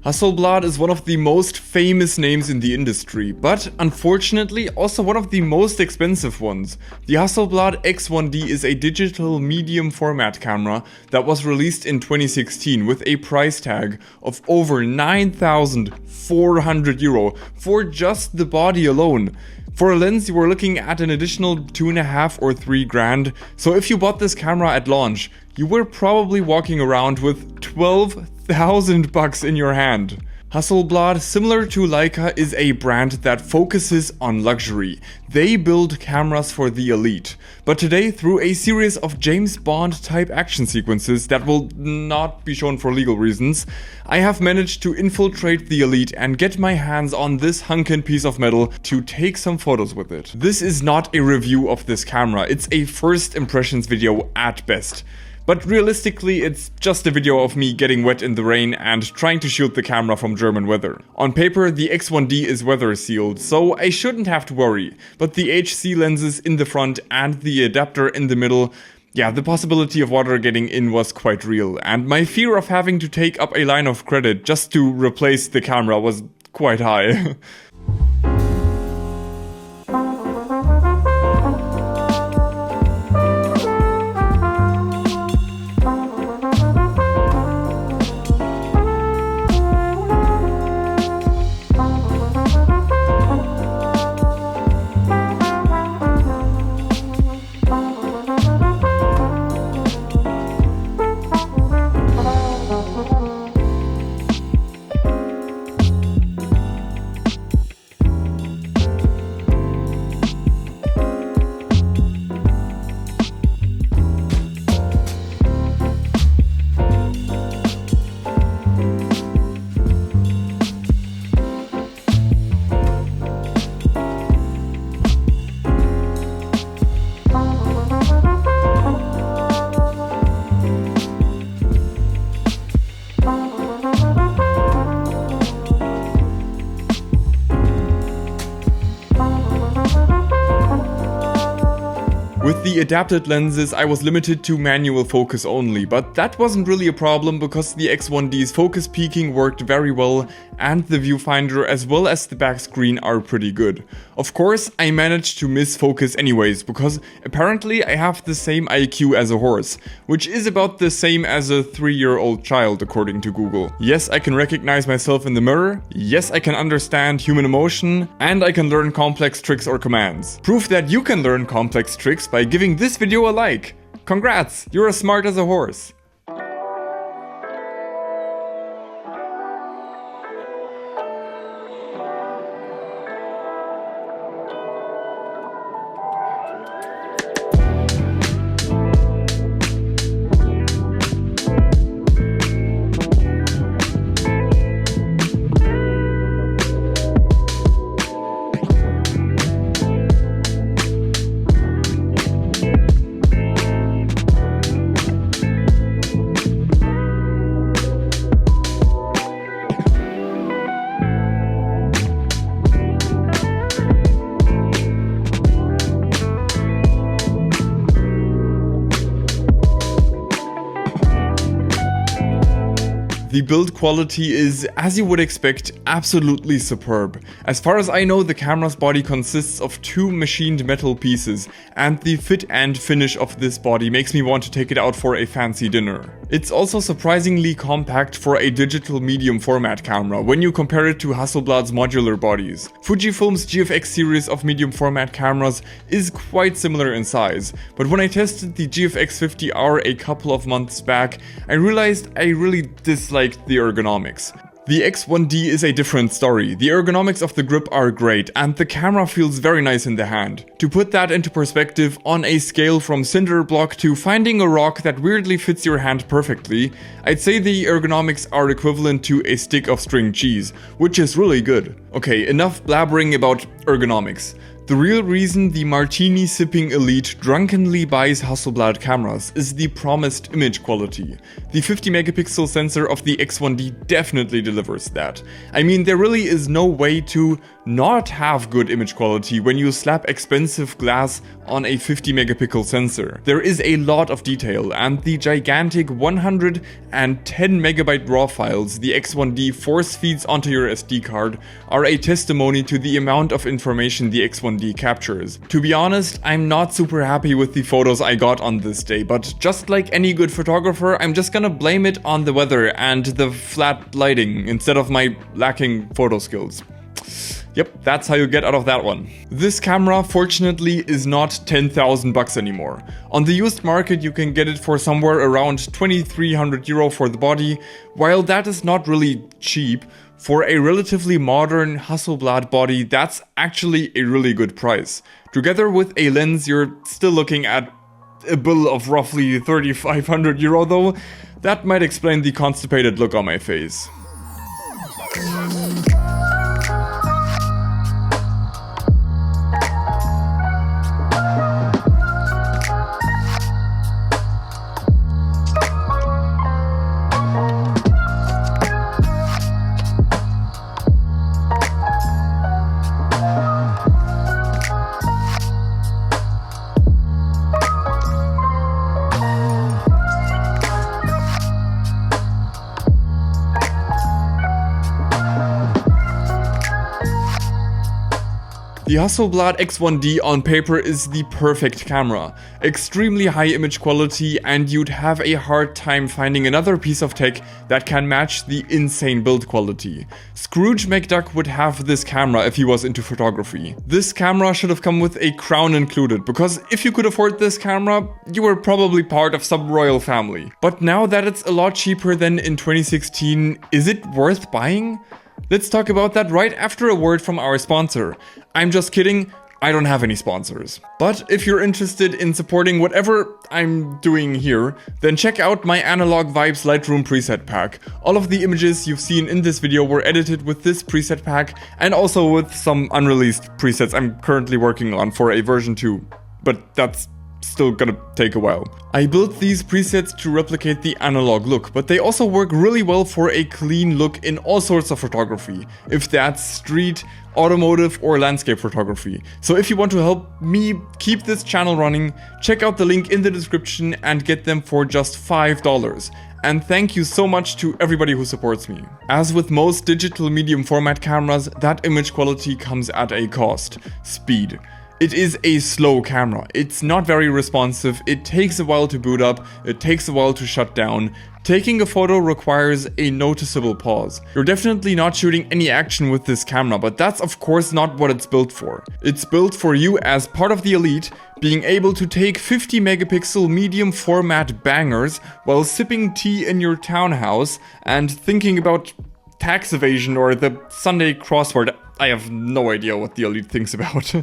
Hasselblad is one of the most famous names in the industry, but unfortunately also one of the most expensive ones. The Hasselblad X1D is a digital medium format camera that was released in 2016 with a price tag of over 9,400 euro for just the body alone. For a lens, you were looking at an additional 2.5 or 3 grand, so if you bought this camera at launch, you were probably walking around with 12,000 bucks in your hand. Hasselblad, similar to Leica, is a brand that focuses on luxury. They build cameras for the elite. But today, through a series of James Bond type action sequences that will not be shown for legal reasons, I have managed to infiltrate the elite and get my hands on this hunkin' piece of metal to take some photos with it. This is not a review of this camera, it's a first impressions video at best. But realistically, it's just a video of me getting wet in the rain and trying to shield the camera from German weather. On paper, the X1D is weather sealed, so I shouldn't have to worry. But the HC lenses in the front and the adapter in the middle, yeah, the possibility of water getting in was quite real. And my fear of having to take up a line of credit just to replace the camera was quite high. With the adapted lenses, I was limited to manual focus only, but that wasn't really a problem because the X1D's focus peaking worked very well and the viewfinder as well as the back screen are pretty good. Of course, I managed to miss focus anyways because apparently I have the same IQ as a horse, which is about the same as a 3-year-old child according to Google. Yes, I can recognize myself in the mirror, yes, I can understand human emotion, and I can learn complex tricks or commands. Proof that you can learn complex tricks by giving this video a like. Congrats, you're as smart as a horse. The build quality is, as you would expect, absolutely superb. As far as I know, the camera's body consists of 2 machined metal pieces, and the fit and finish of this body makes me want to take it out for a fancy dinner. It's also surprisingly compact for a digital medium format camera when you compare it to Hasselblad's modular bodies. Fujifilm's GFX series of medium format cameras is quite similar in size, but when I tested the GFX 50R a couple of months back, I realized I really disliked the ergonomics. The X1D is a different story. The ergonomics of the grip are great and the camera feels very nice in the hand. To put that into perspective, on a scale from cinder block to finding a rock that weirdly fits your hand perfectly, I'd say the ergonomics are equivalent to a stick of string cheese, which is really good. Okay, enough blabbering about ergonomics. The real reason the martini-sipping elite drunkenly buys Hasselblad cameras is the promised image quality. The 50 megapixel sensor of the X1D definitely delivers that. I mean, there really is no way to not have good image quality when you slap expensive glass on a 50 megapixel sensor. There is a lot of detail, and the gigantic 110 megabyte RAW files the X1D force feeds onto your SD card are a testimony to the amount of information the X1D captures. To be honest, I'm not super happy with the photos I got on this day, but just like any good photographer, I'm just gonna blame it on the weather and the flat lighting instead of my lacking photo skills. Yep, that's how you get out of that one. This camera, fortunately, is not 10,000 bucks anymore. On the used market, you can get it for somewhere around 2,300 euro for the body. While that is not really cheap, for a relatively modern Hasselblad body, that's actually a really good price. Together with a lens, you're still looking at a bill of roughly 3,500 euro though. That might explain the constipated look on my face. The Hasselblad X1D on paper is the perfect camera. Extremely high image quality, and you'd have a hard time finding another piece of tech that can match the insane build quality. Scrooge McDuck would have this camera if he was into photography. This camera should have come with a crown included, because if you could afford this camera, you were probably part of some royal family. But now that it's a lot cheaper than in 2016, is it worth buying? Let's talk about that right after a word from our sponsor. I'm just kidding, I don't have any sponsors. But if you're interested in supporting whatever I'm doing here, then check out my Analog Vibes Lightroom preset pack. All of the images you've seen in this video were edited with this preset pack, and also with some unreleased presets I'm currently working on for a version 2. But that's still gonna take a while. I built these presets to replicate the analog look, but they also work really well for a clean look in all sorts of photography, if that's street, automotive or landscape photography. So if you want to help me keep this channel running, check out the link in the description and get them for just $5. And thank you so much to everybody who supports me. As with most digital medium format cameras, that image quality comes at a cost: speed. It is a slow camera, it's not very responsive, it takes a while to boot up, it takes a while to shut down. Taking a photo requires a noticeable pause. You're definitely not shooting any action with this camera, but that's of course not what it's built for. It's built for you as part of the elite, being able to take 50 megapixel medium format bangers while sipping tea in your townhouse and thinking about tax evasion or the Sunday crossword. I have no idea what the elite thinks about.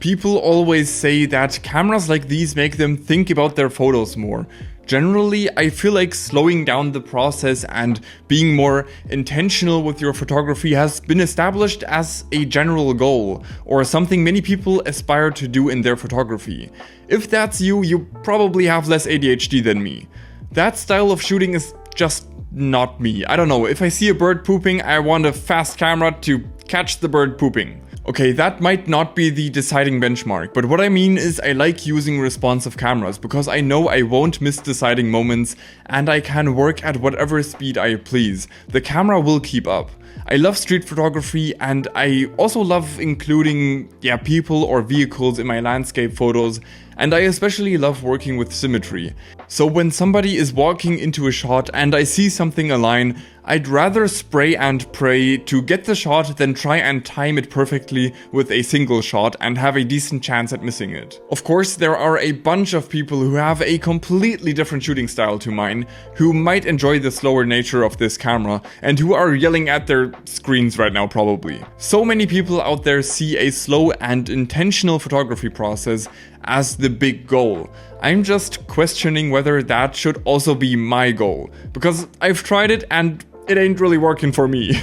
People always say that cameras like these make them think about their photos more. Generally, I feel like slowing down the process and being more intentional with your photography has been established as a general goal, or something many people aspire to do in their photography. If that's you, you probably have less ADHD than me. That style of shooting is just not me. I don't know, if I see a bird pooping, I want a fast camera to catch the bird pooping. Okay, that might not be the deciding benchmark, but what I mean is I like using responsive cameras because I know I won't miss deciding moments and I can work at whatever speed I please. The camera will keep up. I love street photography and I also love including people or vehicles in my landscape photos, and I especially love working with symmetry. So when somebody is walking into a shot and I see something align, I'd rather spray and pray to get the shot than try and time it perfectly with a single shot and have a decent chance at missing it. Of course, there are a bunch of people who have a completely different shooting style to mine, who might enjoy the slower nature of this camera, and who are yelling at their screens right now probably. So many people out there see a slow and intentional photography process as the big goal. I'm just questioning whether that should also be my goal, because I've tried it and it ain't really working for me.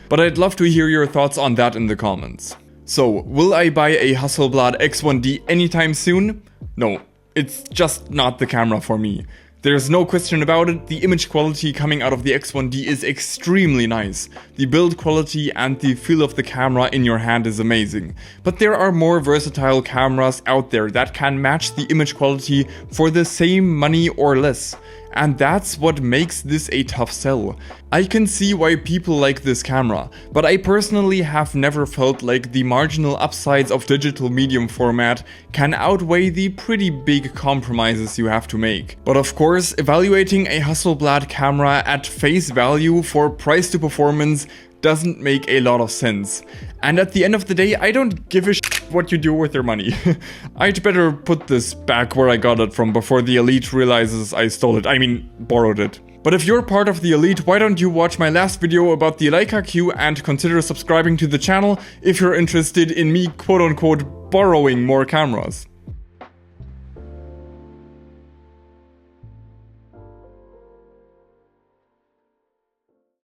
But I'd love to hear your thoughts on that in the comments. So, will I buy a Hasselblad X1D anytime soon? No, it's just not the camera for me. There's no question about it, the image quality coming out of the X1D is extremely nice. The build quality and the feel of the camera in your hand is amazing. But there are more versatile cameras out there that can match the image quality for the same money or less. And that's what makes this a tough sell. I can see why people like this camera, but I personally have never felt like the marginal upsides of digital medium format can outweigh the pretty big compromises you have to make. But of course, evaluating a Hasselblad camera at face value for price to performance doesn't make a lot of sense. And at the end of the day, I don't give a shit what you do with your money. I'd better put this back where I got it from before the elite realizes I stole it. I mean, borrowed it. But if you're part of the elite, why don't you watch my last video about the Leica Q and consider subscribing to the channel if you're interested in me quote-unquote borrowing more cameras.